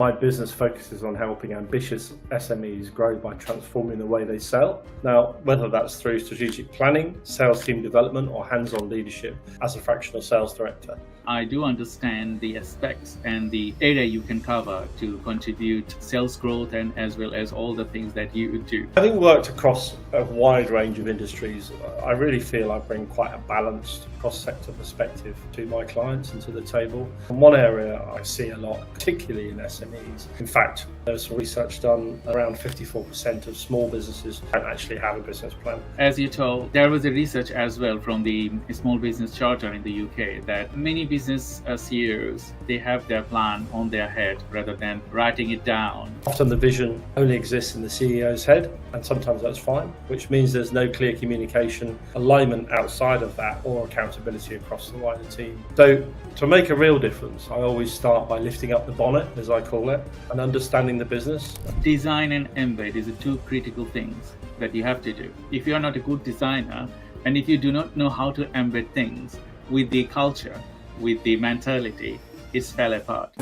My business focuses on helping ambitious SMEs grow by transforming the way they sell. Now, whether that's through strategic planning, sales team development, or hands-on leadership as a fractional sales director. I do understand the aspects and the area you can cover to contribute sales growth and as well as all the things that you do. Having worked across a wide range of industries, I really feel I bring quite a balanced cross-sector perspective to my clients and to the table. And one area I see a lot, particularly in SMEs. In fact, there's some research done around 54% of small businesses don't actually have a business plan. As you told, there was a research as well from the Small Business Charter in the UK that many business CEOs, they have their plan on their head rather than writing it down. Often the vision only exists in the CEO's head, and sometimes that's fine, which means there's no clear communication, alignment outside of that, or accountability across the wider team. So to make a real difference, I always start by lifting up the bonnet, as I call it, and understanding the business. Design and embed is the two critical things that you have to do. If you are not a good designer, and if you do not know how to embed things with the culture, with the mentality, it's fell apart.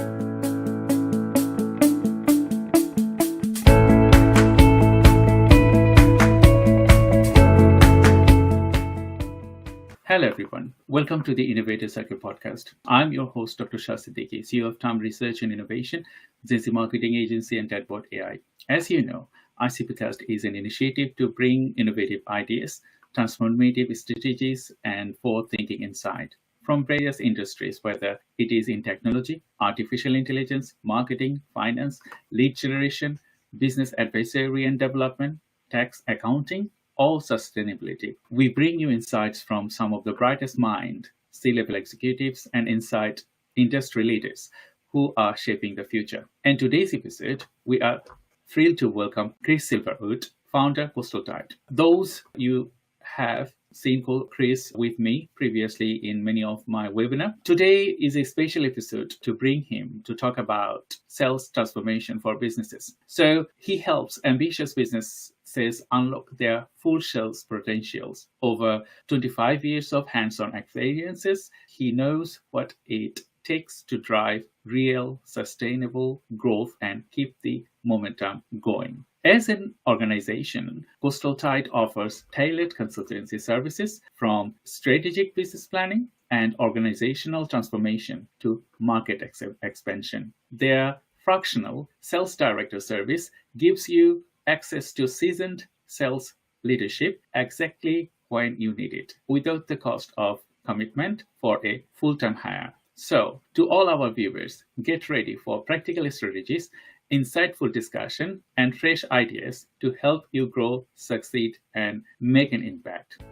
Hello everyone, welcome to the Innovative Circle podcast. I'm your host, Dr. 𝐜𝐨𝐧𝐬𝐮𝐦𝐞𝐫, CEO of Time Research and Innovation, 𝐜𝐨𝐧𝐬𝐮 Marketing Agency and Chatbot AI. As you know, ICPcast is an initiative to bring innovative ideas, transformative strategies, and forward-thinking insight from various industries, whether it is in technology, artificial intelligence, marketing, finance, lead generation, business advisory and development, tax, accounting, or sustainability. We bring you insights from some of the brightest minds, C-level executives, and insight industry leaders who are shaping the future. In today's episode, we are thrilled to welcome Chris Silverwood, founder Coastal Tide. Those you have seen Chris with me previously in many of my webinars. Today is a special episode to bring him to talk about sales transformation for businesses. So he helps ambitious businesses unlock their full sales potentials. Over 25 years of hands-on experiences, he knows what it takes to drive real, sustainable growth and keep the momentum going. As an organization, Coastal Tide offers tailored consultancy services from strategic business planning and organizational transformation to market expansion. Their Fractional sales director service gives you access to seasoned sales leadership exactly when you need it, without the cost of commitment for a full-time hire. So, to all our viewers, get ready for practical strategies, insightful discussion, and fresh ideas to help you grow, succeed, and make an impact.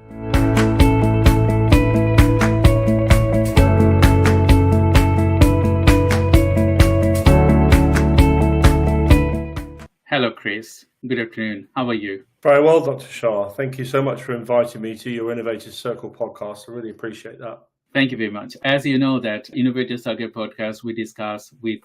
Hello, Chris. Good afternoon. How are you? Very well, Dr. Shah. Thank you so much for inviting me to your Innovative Circle podcast. I really appreciate that. Thank you very much. As you know, that Innovative Circle podcast, we discuss with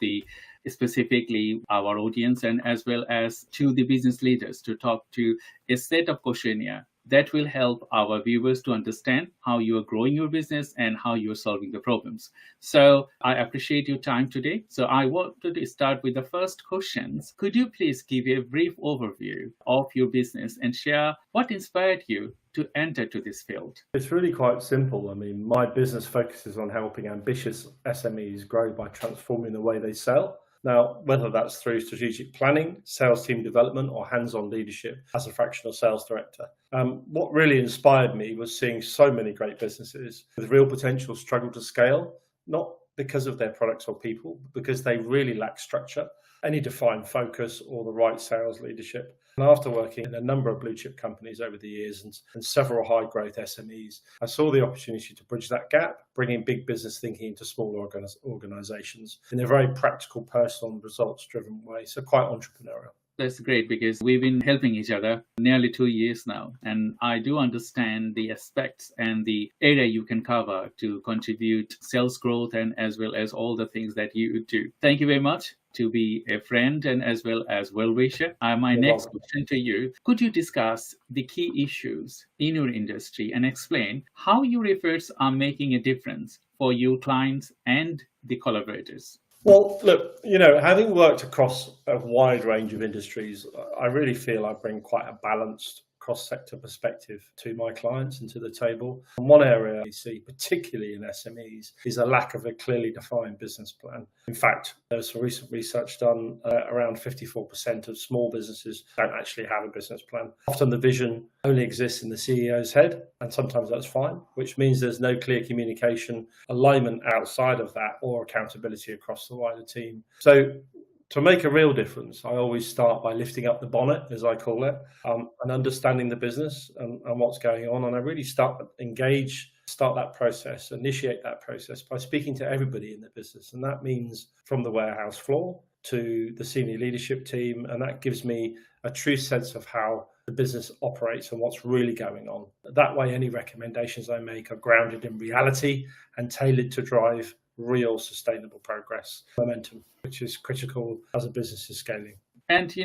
specifically our audience and as well as to the business leaders to talk to a set of questionnaire that will help our viewers to understand how you are growing your business and how you are solving the problems. So I appreciate your time today. So I wanted to start with the first questions. Could you please give a brief overview of your business and share what inspired you to enter to this field? It's really quite simple. I mean, my business focuses on helping ambitious SMEs grow by transforming the way they sell. Now, whether that's through strategic planning, sales team development, or hands-on leadership as a fractional sales director. What really inspired me was seeing so many great businesses with real potential struggle to scale, not because of their products or people, but because they really lack structure, any defined focus, or the right sales leadership. And after working in a number of blue chip companies over the years and several high growth SMEs, I saw the opportunity to bridge that gap, bringing big business thinking into smaller organizations in a very practical, personal and results driven way. So quite entrepreneurial. That's great because we've been helping each other nearly 2 years now. And I do understand the aspects and the area you can cover to contribute sales growth and as well as all the things that you do. Thank you very much to be a friend and as well as well-wisher. My next question to you, could you discuss the key issues in your industry and explain how your efforts are making a difference for your clients and the collaborators? Well, look, having worked across a wide range of industries, I really feel I bring quite a balanced cross-sector perspective to my clients and to the table. And one area I see, particularly in SMEs, is a lack of a clearly defined business plan. In fact, there's some recent research done, around 54% of small businesses don't actually have a business plan. Often the vision only exists in the CEO's head, and sometimes that's fine, which means there's no clear communication, alignment outside of that, or accountability across the wider team. So to make a real difference, I always start by lifting up the bonnet, as I call it, and understanding the business and what's going on. And I really start that process, initiate that process by speaking to everybody in the business. And that means from the warehouse floor to the senior leadership team. And that gives me a true sense of how the business operates and what's really going on. That way, any recommendations I make are grounded in reality and tailored to drive real sustainable progress, momentum, which is critical as a business is scaling. And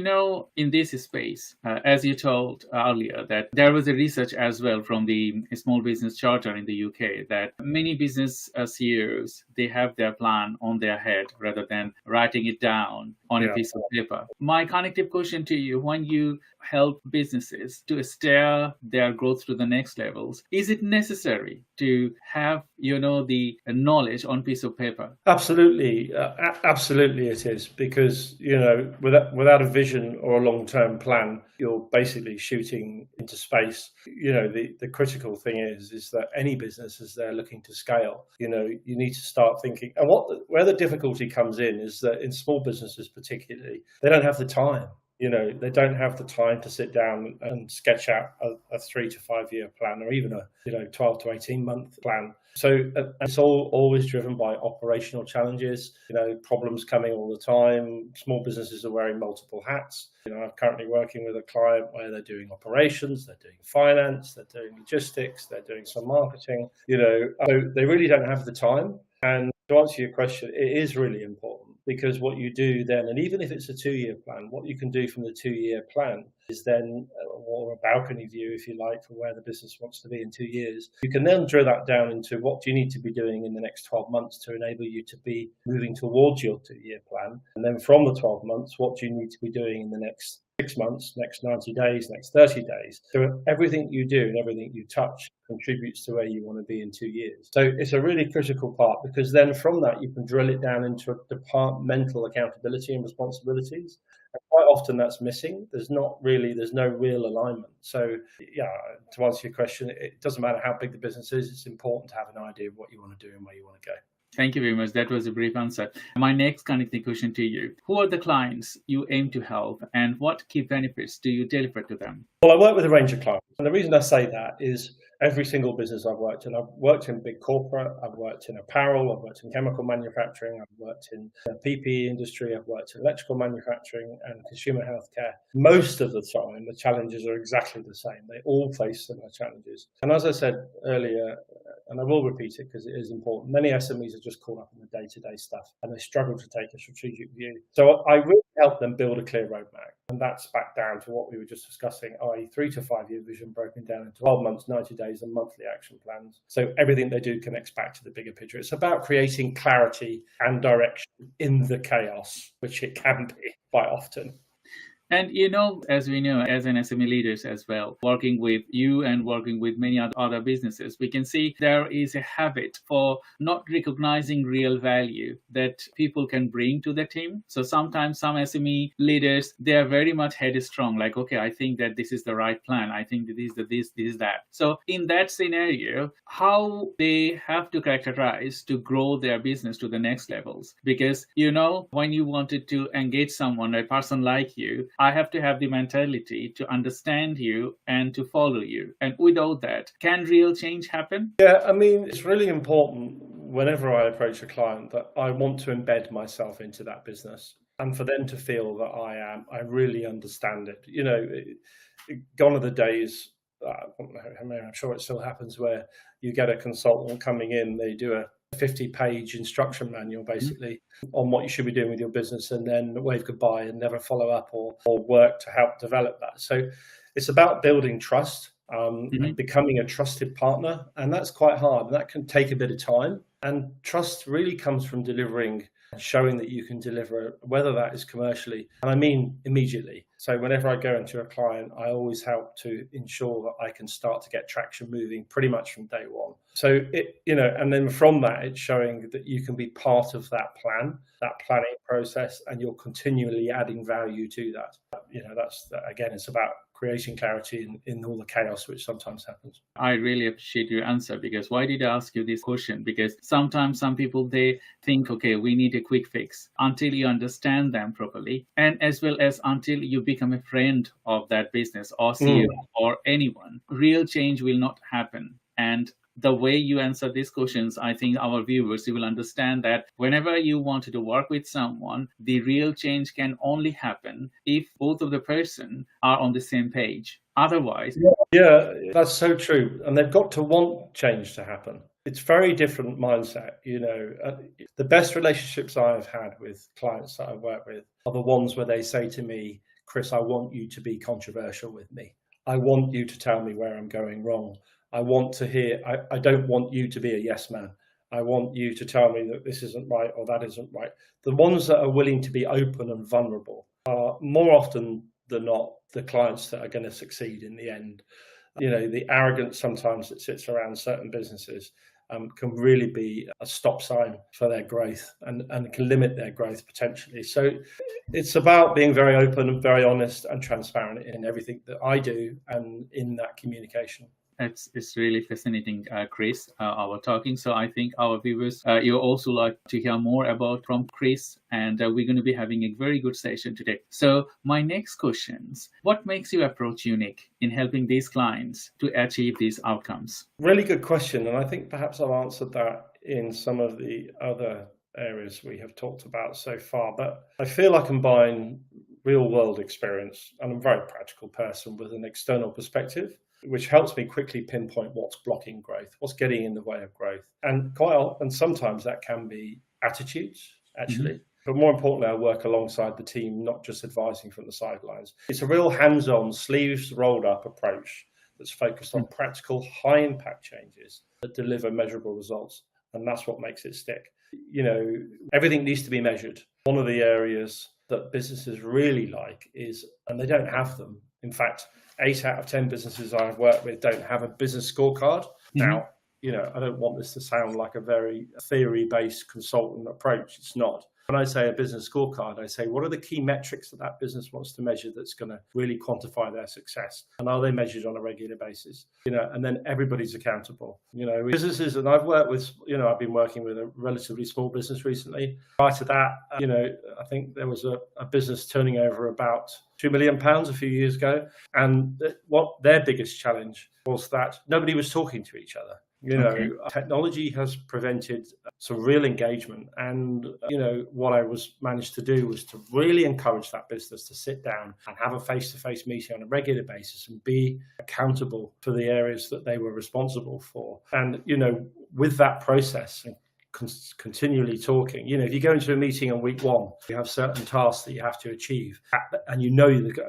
in this space, as you told earlier, that there was a research as well from the Small Business Charter in the UK that many business CEOs, they have their plan on their head rather than writing it down on a piece of paper. My connective question to you, when you help businesses to steer their growth to the next levels, is it necessary to have, the knowledge on piece of paper? Absolutely. Absolutely it is, because, without a vision or a long-term plan, you're basically shooting into space. The critical thing is that any business, as they're looking to scale, you need to start thinking. And where the difficulty comes in is that in small businesses particularly, they don't have the time. They don't have the time to sit down and sketch out a 3 to 5 year plan, or even a 12 to 18 month plan. So it's always driven by operational challenges, problems coming all the time. Small businesses are wearing multiple hats. I'm currently working with a client where they're doing operations, they're doing finance, they're doing logistics, they're doing some marketing, so they really don't have the time. And to answer your question, it is really important, because what you do then, and even if it's a 2-year plan, what you can do from the 2-year plan is then, or a balcony view, if you like, for where the business wants to be in 2 years. You can then drill that down into what do you need to be doing in the next 12 months to enable you to be moving towards your 2-year plan. And then from the 12 months, what do you need to be doing in the next 6 months, next 90 days, next 30 days. So everything you do and everything you touch contributes to where you want to be in 2 years. So it's a really critical part, because then from that you can drill it down into departmental accountability and responsibilities. And quite often that's missing. There's no real alignment. So to answer your question, it doesn't matter how big the business is, it's important to have an idea of what you want to do and where you want to go. Thank you very much. That was a brief answer. My next connecting question to you: who are the clients you aim to help, and what key benefits do you deliver to them? Well, I work with a range of clients. And the reason I say that is every single business I've worked in big corporate, I've worked in apparel, I've worked in chemical manufacturing, I've worked in the PPE industry, I've worked in electrical manufacturing and consumer healthcare. Most of the time, the challenges are exactly the same. They all face similar challenges. And as I said earlier, and I will repeat it because it is important, many SMEs are just caught up in the day-to-day stuff and they struggle to take a strategic view. So I really help them build a clear roadmap. And that's back down to what we were just discussing, i.e. 3 to 5 year vision broken down into 12 months, 90 days and monthly action plans. So everything they do connects back to the bigger picture. It's about creating clarity and direction in the chaos, which it can be quite often. And as we know, as an SME leaders as well, working with you and working with many other businesses, we can see there is a habit for not recognizing real value that people can bring to the team. So sometimes some SME leaders, they are very much headstrong, like, okay, I think that this is the right plan. I think that this is that. So in that scenario, how they have to characterize to grow their business to the next levels? Because, when you wanted to engage someone, a person like you, I have to have the mentality to understand you and to follow you. And without that, can real change happen? Yeah, I mean, it's really important whenever I approach a client that I want to embed myself into that business and for them to feel that I really understand it. Gone are the days, I'm sure it still happens, where you get a consultant coming in, they do a 50-page instruction manual basically on what you should be doing with your business, and then wave goodbye and never follow up or work to help develop that. So it's about building trust, and becoming a trusted partner, and that's quite hard, and that can take a bit of time. And trust really comes from delivering and showing that you can deliver, whether that is commercially, and I mean immediately. So whenever I go into a client, I always help to ensure that I can start to get traction moving pretty much from day one. So and then from that, it's showing that you can be part of that planning process, and you're continually adding value to that. That's, again, it's about creating clarity in all the chaos which sometimes happens. I really appreciate your answer, because why did I ask you this question? Because sometimes some people, they think, okay, we need a quick fix, until you understand them properly, and as well as until you become a friend of that business or CEO or anyone, real change will not happen. And the way you answer these questions, I think our viewers, you will understand that whenever you wanted to work with someone, the real change can only happen if both of the person are on the same page. Otherwise, yeah, that's so true. And they've got to want change to happen. It's very different mindset. The best relationships I've had with clients that I've worked with are the ones where they say to me, Chris, I want you to be controversial with me. I want you to tell me where I'm going wrong. I want to hear, I don't want you to be a yes man. I want you to tell me that this isn't right or that isn't right. The ones that are willing to be open and vulnerable are more often than not the clients that are going to succeed in the end. The arrogance sometimes that sits around certain businesses can really be a stop sign for their growth and can limit their growth potentially. So it's about being very open and very honest and transparent in everything that I do and in that communication. It's really fascinating, Chris, our talking. So I think our viewers, you also like to hear more from Chris, and we're going to be having a very good session today. So my next questions: what makes your approach unique in helping these clients to achieve these outcomes? Really good question, and I think perhaps I've answered that in some of the other areas we have talked about so far. But I feel I combine real world experience, and I'm a very practical person, with an external perspective, which helps me quickly pinpoint what's blocking growth, what's getting in the way of growth. And sometimes that can be attitudes, actually. But more importantly, I work alongside the team, not just advising from the sidelines. It's a real hands-on, sleeves rolled up approach that's focused on practical, high impact changes that deliver measurable results. And that's what makes it stick. Everything needs to be measured. One of the areas that businesses really like is, and they don't have them. In fact, 8 out of 10 businesses I've worked with don't have a business scorecard. Now, I don't want this to sound like a very theory-based consultant approach. It's not. When I say a business scorecard, I say, what are the key metrics that business wants to measure that's going to really quantify their success? And are they measured on a regular basis? And then everybody's accountable. Businesses, and I've worked with, I've been working with a relatively small business recently. Prior to that, I think there was a business turning over about £2 million a few years ago. And what their biggest challenge was that nobody was talking to each other. Technology has prevented some real engagement. And, what I managed to do was to really encourage that business to sit down and have a face-to-face meeting on a regular basis and be accountable for the areas that they were responsible for. And, with that process, continually talking. If you go into a meeting on week 1, you have certain tasks that you have to achieve, and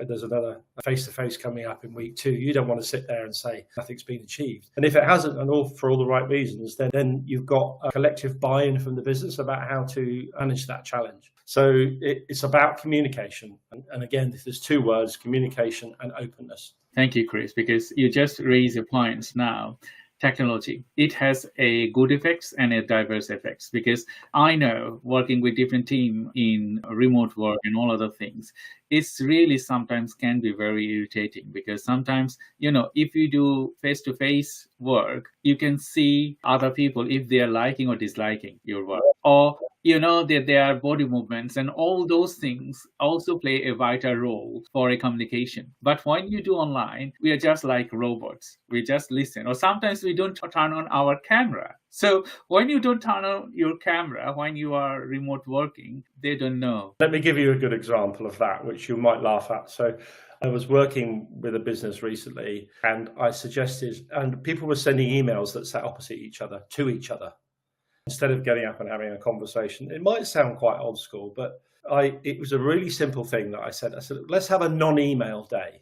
there's another face-to-face coming up in week 2. You don't want to sit there and say nothing's been achieved. And if it hasn't, and for all the right reasons, then you've got a collective buy-in from the business about how to manage that challenge. So it's about communication. And again, there's 2 words: communication and openness. Thank you, Chris, because you just raised your points now. Technology, it has a good effects and a diverse effects, because I know, working with different team in remote work and all other things, it's really sometimes can be very irritating, because sometimes, if you do face-to-face work, you can see other people if they are liking or disliking your work, or that their body movements and all those things also play a vital role for a communication. But when you do online, we are just like robots. We just listen, or sometimes we don't turn on our camera. So when you don't turn on your camera, when you are remote working, they don't know. Let me give you a good example of that, which you might laugh at. So I was working with a business recently, and I suggested, and people were sending emails that sat opposite each other, to each other, instead of getting up and having a conversation. It might sound quite old school, but it was a really simple thing that I said, let's have a non-email day.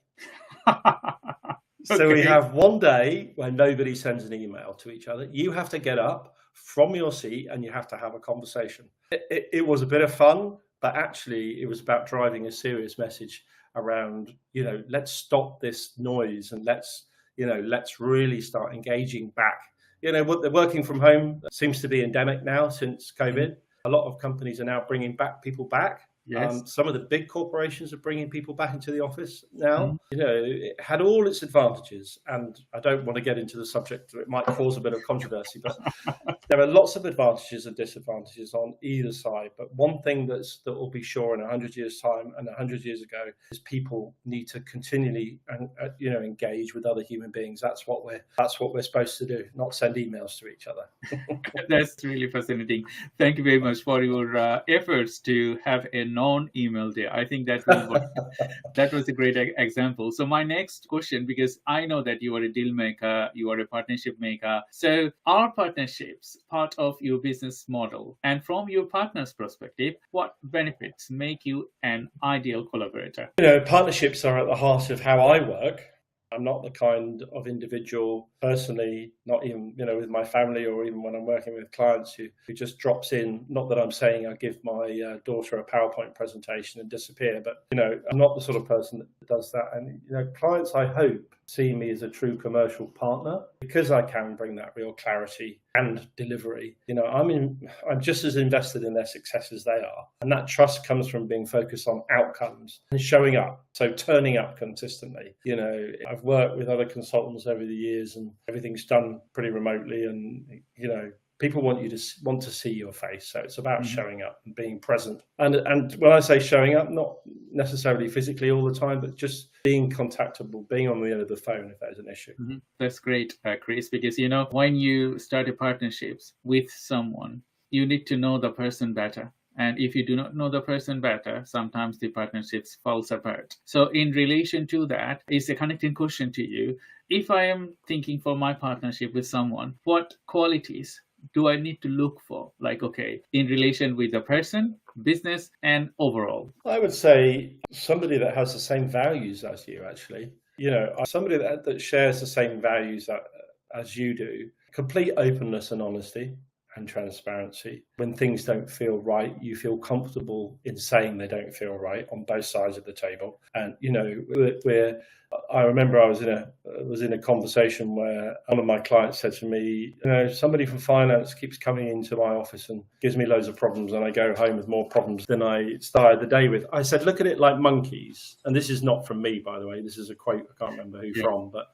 So we have one day when nobody sends an email to each other. You have to get up, from your seat and you have to have a conversation. It was a bit of fun, but actually it was about driving a serious message around, let's stop this noise and let's really start engaging back. The working from home seems to be endemic now since COVID. A lot of companies are now bringing people back. Yes. Some of the big corporations are bringing people back into the office now. It had all its advantages, and I don't want to get into the subject. It might cause a bit of controversy, but there are lots of advantages and disadvantages on either side. But one thing that will be sure in 100 years' time and 100 years ago is people need to continually engage with other human beings. That's what we're supposed to do, not send emails to each other. That's really fascinating. Thank you very much for your efforts to have a non-email day. I think that was a great example. So my next question, because I know that you are a deal maker, you are a partnership maker. So are partnerships part of your business model? And from your partner's perspective, what benefits make you an ideal collaborator? Partnerships are at the heart of how I work. I'm not the kind of individual personally, not even, with my family or even when I'm working with clients who just drops in. Not that I'm saying I give my daughter a PowerPoint presentation and disappear, but, I'm not the sort of person that does that. And, clients, I hope, see me as a true commercial partner because I can bring that real clarity and delivery. I'm just as invested in their success as they are. And that trust comes from being focused on outcomes and showing up. So turning up consistently. I've worked with other consultants over the years and everything's done pretty remotely, and, people want to see your face. So it's about showing up and being present. And when I say showing up, not necessarily physically all the time, but just being contactable, being on the end of the phone if there's an issue. That's great, Chris, because, when you start a partnerships with someone, you need to know the person better. And if you do not know the person better, sometimes the partnerships falls apart. So in relation to that, is a connecting question to you. If I am thinking for my partnership with someone, what qualities do I need to look for? In relation with the person, business, and overall? I would say somebody that has the same values as you, actually. Somebody that shares the same values as you do. Complete openness and honesty and transparency. When things don't feel right, you feel comfortable in saying they don't feel right on both sides of the table. And I remember I was in a conversation where one of my clients said to me, somebody from finance keeps coming into my office and gives me loads of problems, and I go home with more problems than I started the day with. I said, look at it like monkeys. And this is not from me, by the way. This is a quote. I can't remember who from, but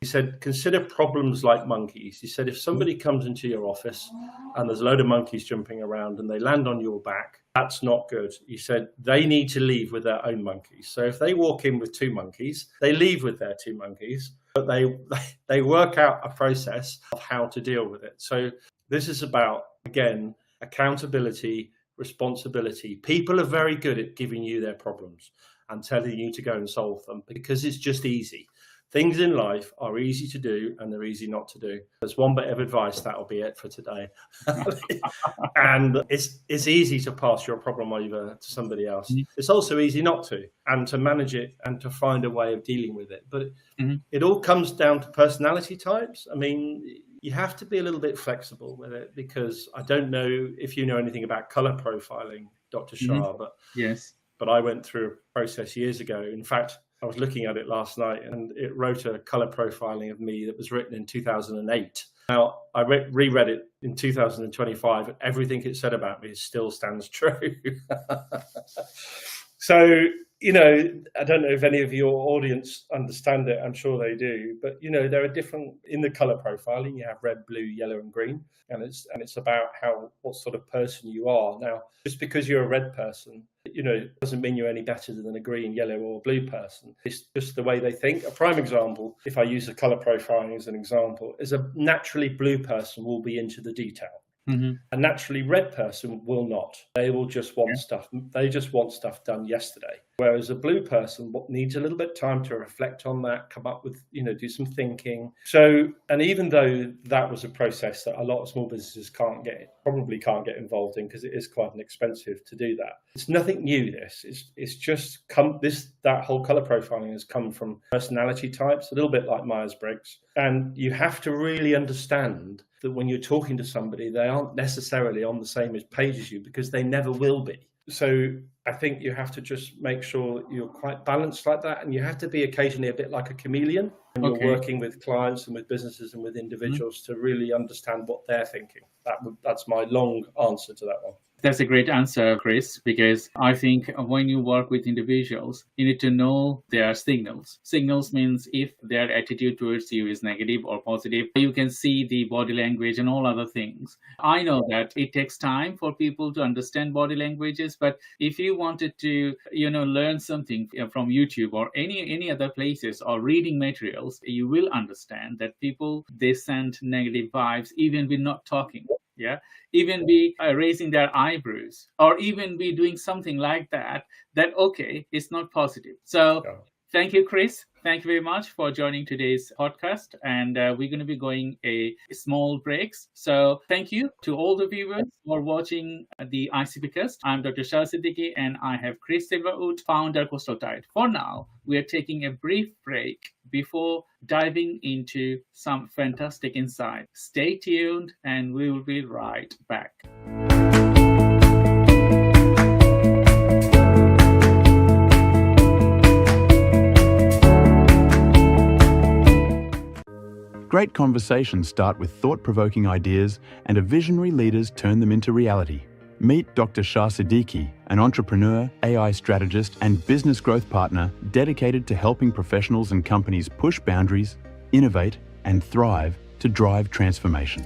he said, consider problems like monkeys. He said, if somebody comes into your office and there's a load of monkeys jumping around and they land on your back, that's not good. He said, they need to leave with their own monkeys. So if they walk in with 2 monkeys, they leave with their 2 monkeys, but they work out a process of how to deal with it. So this is about, again, accountability, responsibility. People are very good at giving you their problems and telling you to go and solve them because it's just easy. Things in life are easy to do and they're easy not to do. There's one bit of advice, that'll be it for today. And it's easy to pass your problem over to somebody else. It's also easy not to, and to manage it and to find a way of dealing with it. But it all comes down to personality types. I mean, you have to be a little bit flexible with it, because I don't know if you know anything about color profiling, Dr. Shah, but yes. But I went through a process years ago. In fact, I was looking at it last night, and it wrote a color profiling of me that was written in 2008. Now, I reread it in 2025, and everything it said about me still stands true. So, I don't know if any of your audience understand it. I'm sure they do. But, there are different, in the color profiling, you have red, blue, yellow, and green. And it's about what sort of person you are. Now, just because you're a red person, doesn't mean you're any better than a green, yellow, or blue person. It's just the way they think. A prime example, if I use the color profiling as an example, is a naturally blue person will be into the detail. A naturally red person will not. They will just want stuff. They just want stuff done yesterday. Whereas a blue person needs a little bit of time to reflect on that, come up with, do some thinking. So, and even though that was a process that a lot of small businesses probably can't get involved in, because it is quite expensive to do that. It's nothing new. It's just that whole color profiling has come from personality types, a little bit like Myers-Briggs. And you have to really understand that when you're talking to somebody, they aren't necessarily on the same page as you, because they never will be. So I think you have to just make sure you're quite balanced like that, and you have to be occasionally a bit like a chameleon when you're working with clients and with businesses and with individuals to really understand what they're thinking. That's my long answer to that one. That's a great answer, Chris, because I think when you work with individuals, you need to know their signals. Signals means if their attitude towards you is negative or positive, you can see the body language and all other things. I know that it takes time for people to understand body languages, but if you wanted to, learn something from YouTube or any other places or reading materials, you will understand that people, they send negative vibes even when not talking. Yeah, even be raising their eyebrows, or even be doing something like that, okay, it's not positive. So thank you, Chris. Thank you very much for joining today's podcast. And we're going to be going a small breaks. So thank you to all the viewers for watching the ICPcast. I'm Dr. Shah Siddiqui, and I have Chris Silverwood, founder Coastal Tide. For now, we are taking a brief break before diving into some fantastic insight. Stay tuned, and we will be right back. Great conversations start with thought-provoking ideas, and visionary leaders turn them into reality. Meet Dr. Shah Siddiqui, an entrepreneur, AI strategist, and business growth partner dedicated to helping professionals and companies push boundaries, innovate, and thrive to drive transformation.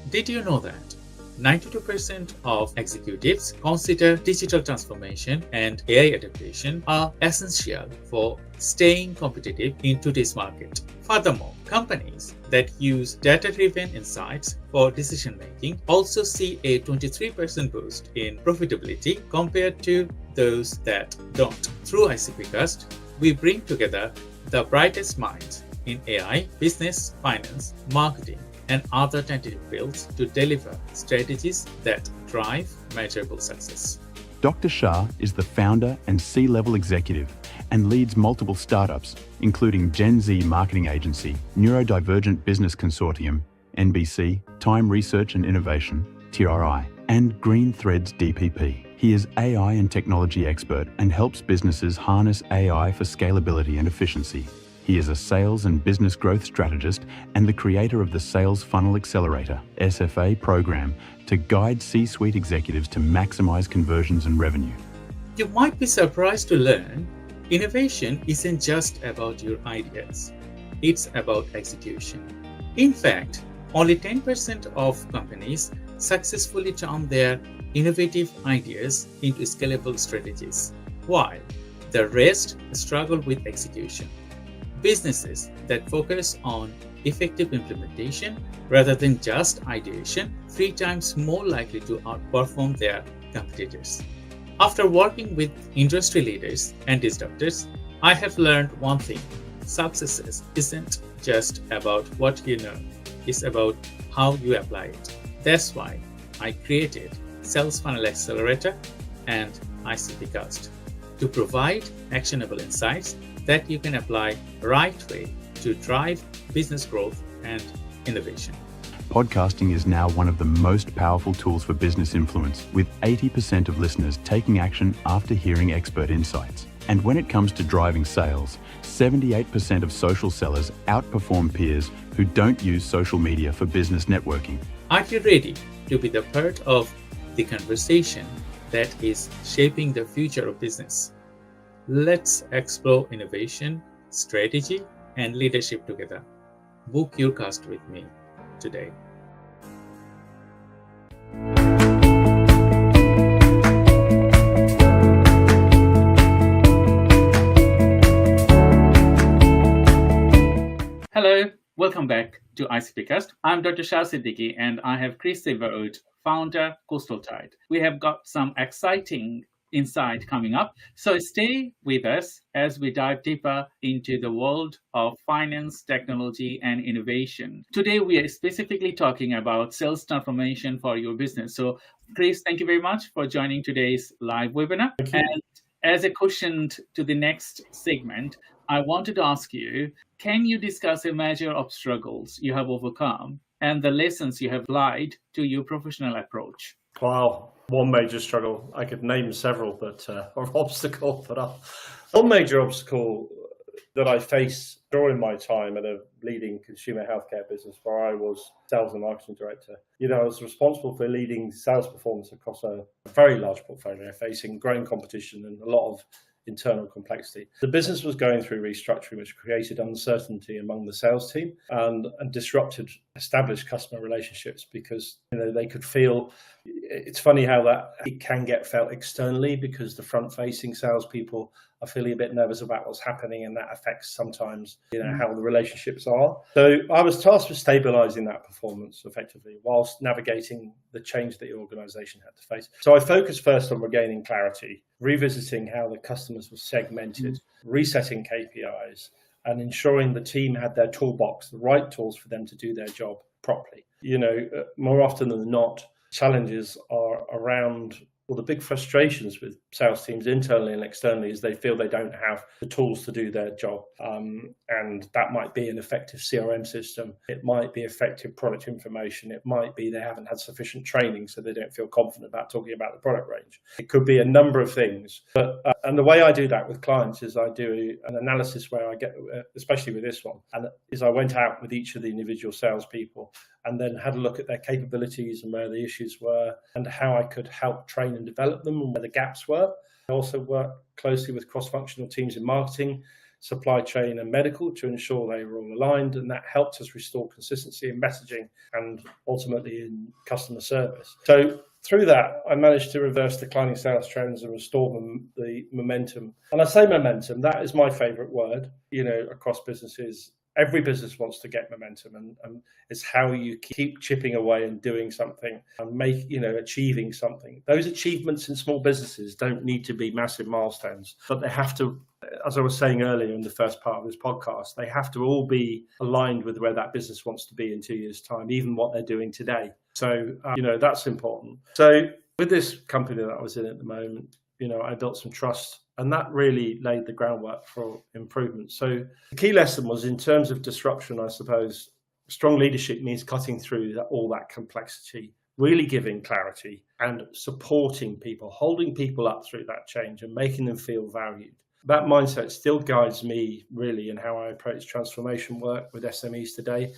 Did you know that 92% of executives consider digital transformation and AI adaptation are essential for staying competitive in today's market? Furthermore, companies that use data-driven insights for decision-making also see a 23% boost in profitability compared to those that don't. Through ICPcast, we bring together the brightest minds in AI, business, finance, marketing, and other tentative fields to deliver strategies that drive measurable success. Dr. Shah is the founder and C-level executive and leads multiple startups, including Gen Z marketing agency, Neurodivergent Business Consortium, NBC, Time Research and Innovation, TRI, and Green Threads DPP. He is AI and technology expert and helps businesses harness AI for scalability and efficiency. He is a sales and business growth strategist and the creator of the Sales Funnel Accelerator, SFA program, to guide C-suite executives to maximize conversions and revenue. You might be surprised to learn innovation isn't just about your ideas. It's about execution. In fact, only 10% of companies successfully turn their innovative ideas into scalable strategies, while the rest struggle with execution. Businesses that focus on effective implementation rather than just ideation 3 times more likely to outperform their competitors. After working with industry leaders and disruptors, I have learned one thing: success isn't just about what you know, it's about how you apply it. That's why I created Sales Funnel Accelerator and ICPcast to provide actionable insights that you can apply right way to drive business growth and innovation. Podcasting is now one of the most powerful tools for business influence, with 80% of listeners taking action after hearing expert insights. And when it comes to driving sales, 78% of social sellers outperform peers who don't use social media for business networking. Are you ready to be the part of the conversation that is shaping the future of business? Let's explore innovation, strategy, and leadership together. Book your cast with me today. Hello, welcome back to ICPcast. I'm Dr. Shah Siddiqui, and I have Chris Silverwood, founder Coastal Tide. We have got some exciting insight coming up. So stay with us as we dive deeper into the world of finance, technology, and innovation. Today, we are specifically talking about sales transformation for your business. So Chris, thank you very much for joining today's live webinar. And as a question to the next segment, I wanted to ask you, can you discuss a measure of struggles you have overcome and the lessons you have applied to your professional approach. Wow, one major struggle. I could name several, or obstacle, one major obstacle that I faced during my time at a leading consumer healthcare business where I was sales and marketing director. I was responsible for leading sales performance across a very large portfolio, facing growing competition and a lot of internal complexity. The business was going through restructuring, which created uncertainty among the sales team and disrupted established customer relationships because they could feel. It's funny how that it can get felt externally because the front-facing salespeople are feeling a bit nervous about what's happening, and that affects sometimes how the relationships are. So I was tasked with stabilizing that performance effectively whilst navigating the change that the organization had to face. So I focused first on regaining clarity, revisiting how the customers were segmented, resetting KPIs, and ensuring the team had their toolbox, the right tools for them to do their job properly. More often than not, challenges are around, the big frustrations with sales teams internally and externally is they feel they don't have the tools to do their job. And that might be an effective CRM system. It might be effective product information. It might be they haven't had sufficient training, so they don't feel confident about talking about the product range. It could be a number of things. And the way I do that with clients is I do an analysis where I get, especially with this one, and is I went out with each of the individual salespeople and then had a look at their capabilities and where the issues were and how I could help train and develop them and where the gaps were. I also worked closely with cross-functional teams in marketing, supply chain and medical to ensure they were all aligned, and that helped us restore consistency in messaging and ultimately in customer service. So through that, I managed to reverse declining sales trends and restore the momentum. And I say momentum, that is my favorite word, across businesses. Every business wants to get momentum, and it's how you keep chipping away and doing something and achieving something. Those achievements in small businesses don't need to be massive milestones, but they have to, as I was saying earlier in the first part of this podcast, they have to all be aligned with where that business wants to be in 2 years' time, even what they're doing today. So, that's important. So with this company that I was in at the moment, I built some trust, and that really laid the groundwork for improvement. So the key lesson was, in terms of disruption, I suppose, strong leadership means cutting through all that complexity, really giving clarity and supporting people, holding people up through that change and making them feel valued. That mindset still guides me really in how I approach transformation work with SMEs today.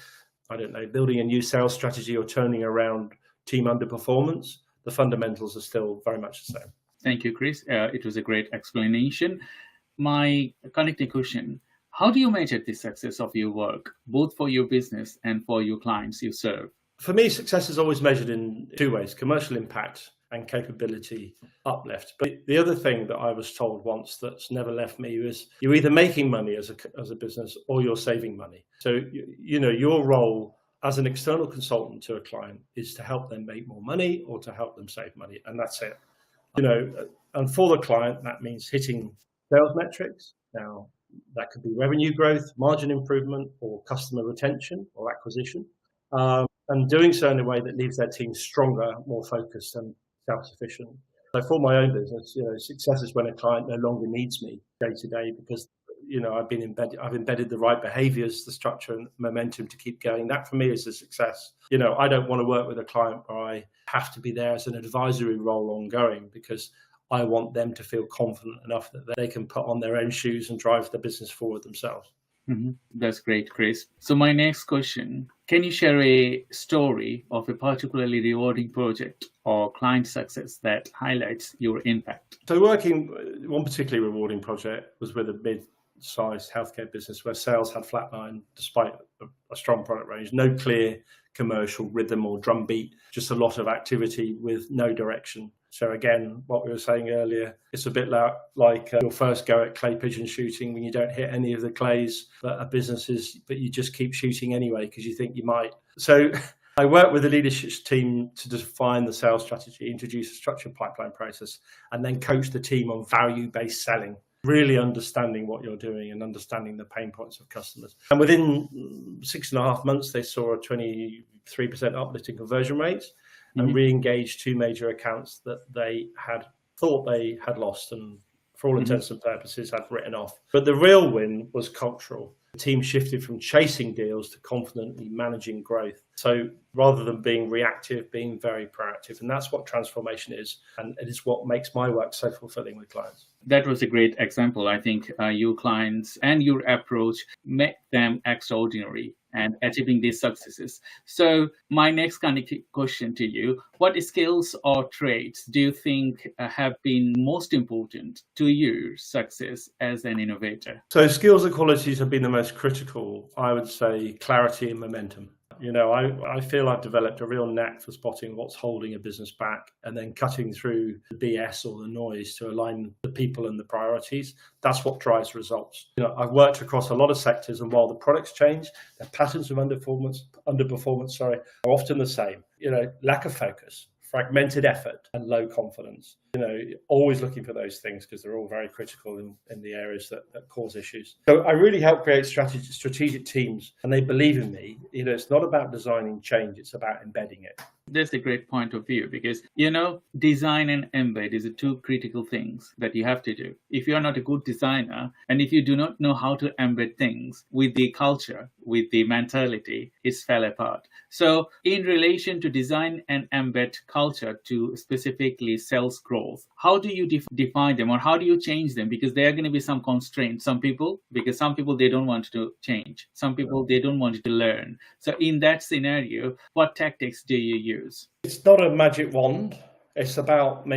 Building a new sales strategy or turning around team underperformance, the fundamentals are still very much the same. Thank you, Chris. It was a great explanation. My connecting question, how do you measure the success of your work, both for your business and for your clients you serve? For me, success is always measured in two ways: commercial impact and capability uplift. But the other thing that I was told once that's never left me is you're either making money as a business or you're saving money. So, your role as an external consultant to a client is to help them make more money or to help them save money. And that's it. And for the client, that means hitting sales metrics. Now, that could be revenue growth, margin improvement, or customer retention or acquisition, and doing so in a way that leaves their team stronger, more focused, and self-sufficient. So for my own business, success is when a client no longer needs me day to day because I've embedded the right behaviors, the structure and momentum to keep going. That for me is a success. I don't want to work with a client where I have to be there as an advisory role ongoing, because I want them to feel confident enough that they can put on their own shoes and drive the business forward themselves. Mm-hmm. That's great, Chris. So my next question, can you share a story of a particularly rewarding project or client success that highlights your impact? So one particularly rewarding project was with a mid-sized healthcare business where sales had flatlined despite a strong product range, no clear commercial rhythm or drumbeat, just a lot of activity with no direction. So again, what we were saying earlier, it's a bit like your first go at clay pigeon shooting when you don't hit any of the clays but you just keep shooting anyway because you think you might. So I worked with the leadership team to define the sales strategy, introduce a structured pipeline process, and then coach the team on value-based selling, really understanding what you're doing and understanding the pain points of customers. And within 6.5 months, they saw a 23% uplift in conversion rates and re-engaged 2 major accounts that they had thought they had lost and for all intents and purposes, had written off. But the real win was cultural. The team shifted from chasing deals to confidently managing growth. So rather than being reactive, being very proactive. And that's what transformation is. And it is what makes my work so fulfilling with clients. That was a great example. I think your clients and your approach make them extraordinary and achieving these successes. So my next kind of question to you, what skills or traits do you think have been most important to your success as an innovator? So skills and qualities have been the most critical. I would say clarity and momentum. You know, I feel I've developed a real knack for spotting what's holding a business back and then cutting through the BS or the noise to align the people and the priorities. That's what drives results. You know, I've worked across a lot of sectors, and while the products change, the patterns of underperformance, are often the same. You know, lack of focus, fragmented effort, and low confidence. You know, always looking for those things because they're all very critical in the areas that cause issues. So I really help create strategic teams, and they believe in me. You know, it's not about designing change, it's about embedding it. That's a great point of view because, you know, design and embed is the two critical things that you have to do. If you are not a good designer and if you do not know how to embed things with the culture, with the mentality, it's fell apart. So in relation to design and embed culture to specifically sales growth, how do you define them, or how do you change them? Because there are going to be some constraints. Some people, they don't want to change. Some people, they don't want to learn. So in that scenario, what tactics do you use? It's not a magic wand. It's about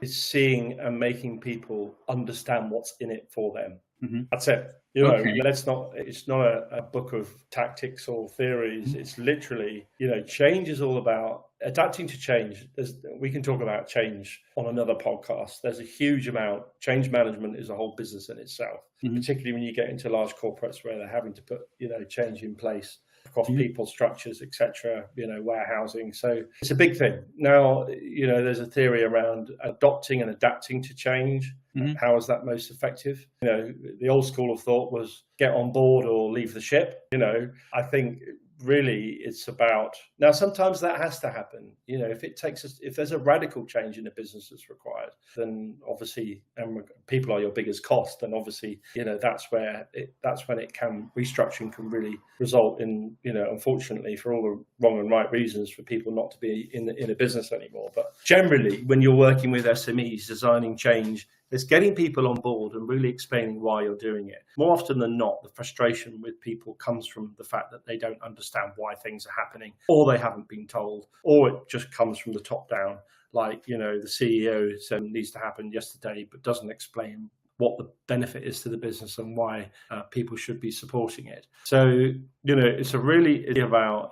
seeing and making people understand what's in it for them. That's it. You know, it's not a book of tactics or theories. It's literally, you know, change is all about adapting to change. We can talk about change on another podcast. There's a huge amount. Change management is a whole business in itself, particularly when you get into large corporates where they're having to put, you know, change in place across people, structures, etc., you know, warehousing. So it's a big thing. Now, you know, there's a theory around adopting and adapting to change. How is that most effective? You know, the old school of thought was get on board or leave the ship. You know, I think really it's about, now sometimes that has to happen. You know, if there's a radical change in a business that's required, then obviously, and people are your biggest cost, then obviously, you know, that's when restructuring can really result in, you know, unfortunately for all the wrong and right reasons, for people not to be in a business anymore. But generally, when you're working with SMEs, designing change, it's getting people on board and really explaining why you're doing it. More often than not, the frustration with people comes from the fact that they don't understand why things are happening, or they haven't been told, or it just comes from the top down. Like, you know, the CEO said it needs to happen yesterday, but doesn't explain what the benefit is to the business and why people should be supporting it. So, you know, it's about,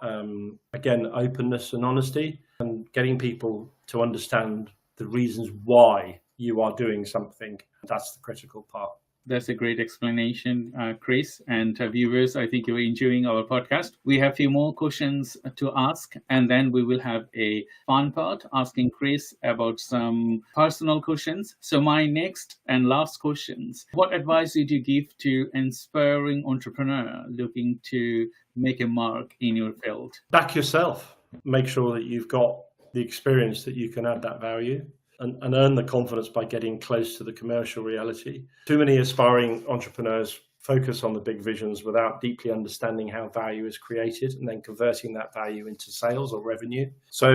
again, openness and honesty and getting people to understand the reasons why you are doing something. That's the critical part. That's a great explanation, Chris. And viewers, I think you're enjoying our podcast. We have a few more questions to ask, and then we will have a fun part asking Chris about some personal questions. So my next and last questions, what advice would you give to aspiring entrepreneur looking to make a mark in your field? Back yourself. Make sure that you've got the experience that you can add that value. And earn the confidence by getting close to the commercial reality. Too many aspiring entrepreneurs focus on the big visions without deeply understanding how value is created and then converting that value into sales or revenue. So,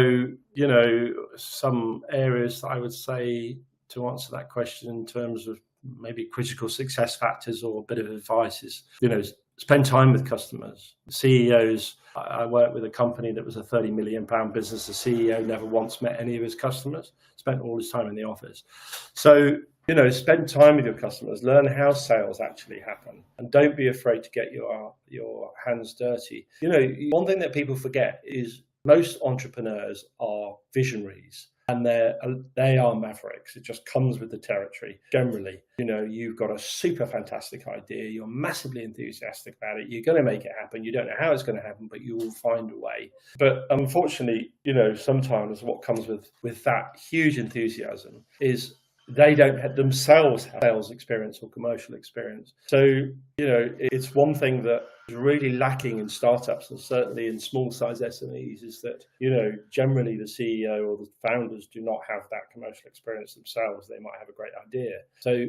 you know, some areas that I would say to answer that question in terms of maybe critical success factors or a bit of advice is, you know, spend time with customers. CEOs, I worked with a company that was a £30 million business. The CEO never once met any of his customers, spent all his time in the office. So, you know, spend time with your customers, learn how sales actually happen, and don't be afraid to get your hands dirty. You know, one thing that people forget is most entrepreneurs are visionaries. And they are mavericks. It just comes with the territory. Generally, you know, you've got a super fantastic idea. You're massively enthusiastic about it. You're going to make it happen. You don't know how it's going to happen, but you will find a way. But unfortunately, you know, sometimes what comes with that huge enthusiasm is they don't have themselves have sales experience or commercial experience. So, it's one thing that is really lacking in startups, and certainly in small size SMEs, is that, generally the CEO or the founders do not have that commercial experience themselves. They might have a great idea. So,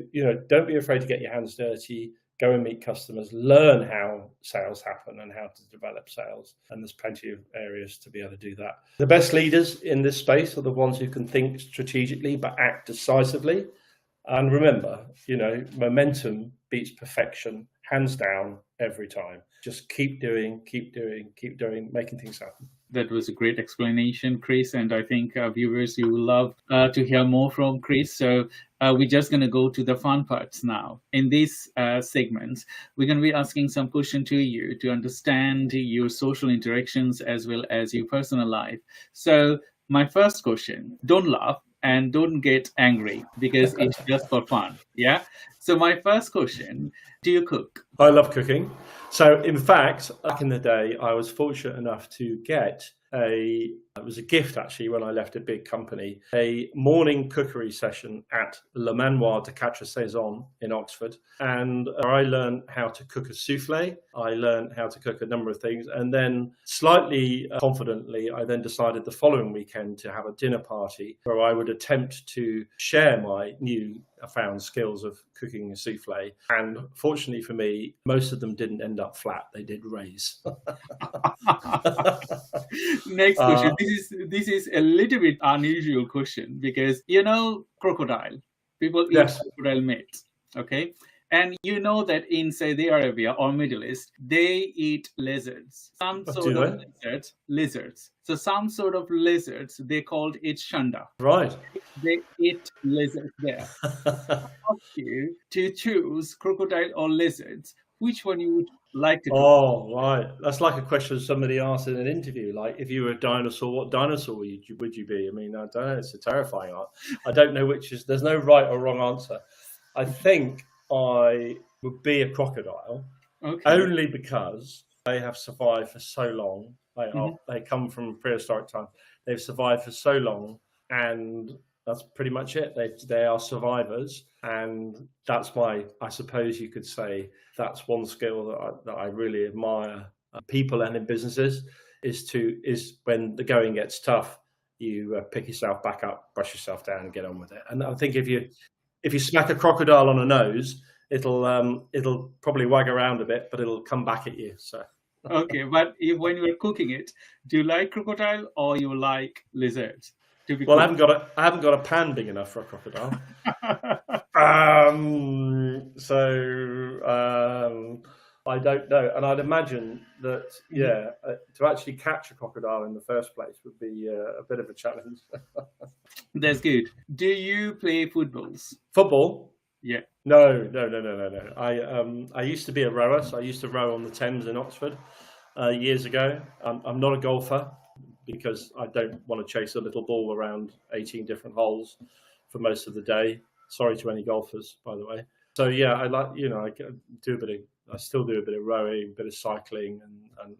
don't be afraid to get your hands dirty. Go and meet customers, learn how sales happen and how to develop sales. And there's plenty of areas to be able to do that. The best leaders in this space are the ones who can think strategically but act decisively. And remember, momentum beats perfection, hands down, every time. Just keep doing, making things happen. That was a great explanation, Chris. And I think viewers, you will love to hear more from Chris. So we're just going to go to the fun parts now. In this segment, we're going to be asking some questions to you to understand your social interactions as well as your personal life. So my first question, don't laugh and don't get angry because it's just for fun. Yeah. So my first question, do you cook? I love cooking. So in fact, back in the day, I was fortunate enough to get it was a gift actually when I left a big company, a morning cookery session at Le Manoir de 𝐜𝐨𝐧𝐬𝐮𝐦𝐞𝐫 in Oxford. And I learned how to cook a souffle. I learned how to cook a number of things. And then slightly confidently, I then decided the following weekend to have a dinner party where I would attempt to share my found skills of cooking a souffle. And fortunately for me, most of them didn't end up flat. They did raise. Next question. This is a little bit unusual question because crocodile. People eat crocodile meat. Okay. And that in Saudi Arabia or Middle East, they eat lizards. Some sort of lizards. So some sort of lizards, they called it shanda. Right. They eat lizards there. I ask you to choose crocodile or lizards. Which one you would like to cook? Oh, right. That's like a question somebody asked in an interview. Like, if you were a dinosaur, what dinosaur would you be? I mean, I don't know. It's a terrifying art. I don't know there's no right or wrong answer. I think I would be a crocodile, only because they have survived for so long. They come from prehistoric times. They've survived for so long, and that's pretty much it. They are survivors, and that's I suppose you could say that's one skill that I really admire people and in businesses is when the going gets tough, you pick yourself back up, brush yourself down, and get on with it. And I think if you smack a crocodile on a nose, it'll probably wag around a bit, but it'll come back at you. So. Okay, but when you're cooking it, do you like crocodile or you like lizards? Well, I haven't got a pan big enough for a crocodile. I don't know, and I'd imagine that to actually catch a crocodile in the first place would be a bit of a challenge. That's good. Do you play footballs? Football? Yeah. No. I used to be a rower, so I used to row on the Thames in Oxford years ago. I'm not a golfer because I don't want to chase a little ball around 18 different holes for most of the day. Sorry to any golfers, by the way. So yeah, I like I still do a bit of rowing, a bit of cycling,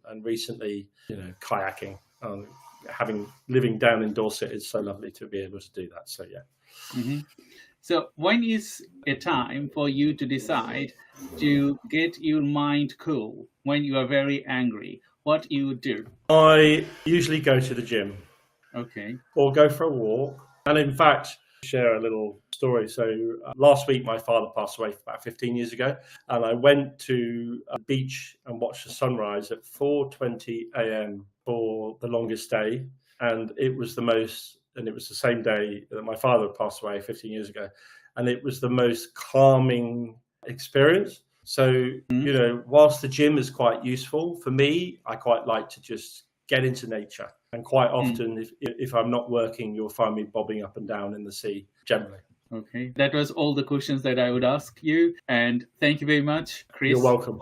and recently kayaking. Living down in Dorset, it's so lovely to be able to do that. So yeah. Mm-hmm. So when is a time for you to decide to get your mind cool when you are very angry? What you do? I usually go to the gym. Okay. Or go for a walk. And in fact, share a little story. So last week, my father passed away about 15 years ago. And I went to a beach and watched the sunrise at 4:20 a.m. for the longest day. And it was the same day that my father passed away 15 years ago. And it was the most calming experience. So, whilst the gym is quite useful, for me, I quite like to just get into nature. And quite often, if I'm not working, you'll find me bobbing up and down in the sea, generally. Okay. That was all the questions that I would ask you. And thank you very much, Chris. You're welcome.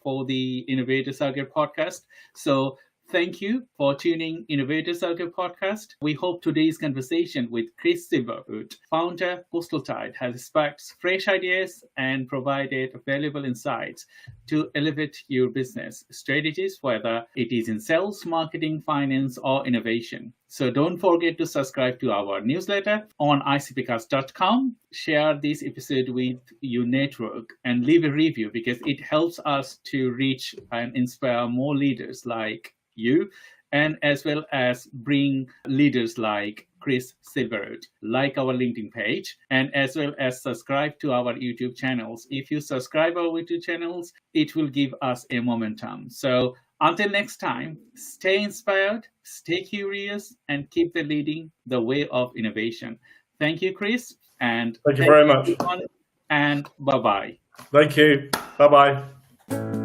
For the Innovator Circuit podcast. So Thank you for tuning Innovator Circle podcast. We hope today's conversation with Chris Silverwood, founder Coastal Tide, has sparked fresh ideas and provided valuable insights to elevate your business strategies, whether it is in sales, marketing, finance, or innovation. So don't forget to subscribe to our newsletter on icpcast.com. Share this episode with your network and leave a review because it helps us to reach and inspire more leaders like you, and as well as bring leaders like Chris Silverwood, like our LinkedIn page, and as well as subscribe to our YouTube channels. If you subscribe our YouTube channels, it will give us a momentum. So until next time, stay inspired, stay curious, and keep leading the way of innovation. Thank you, Chris. And thank you very much. Everyone, and bye-bye. Thank you. Bye-bye.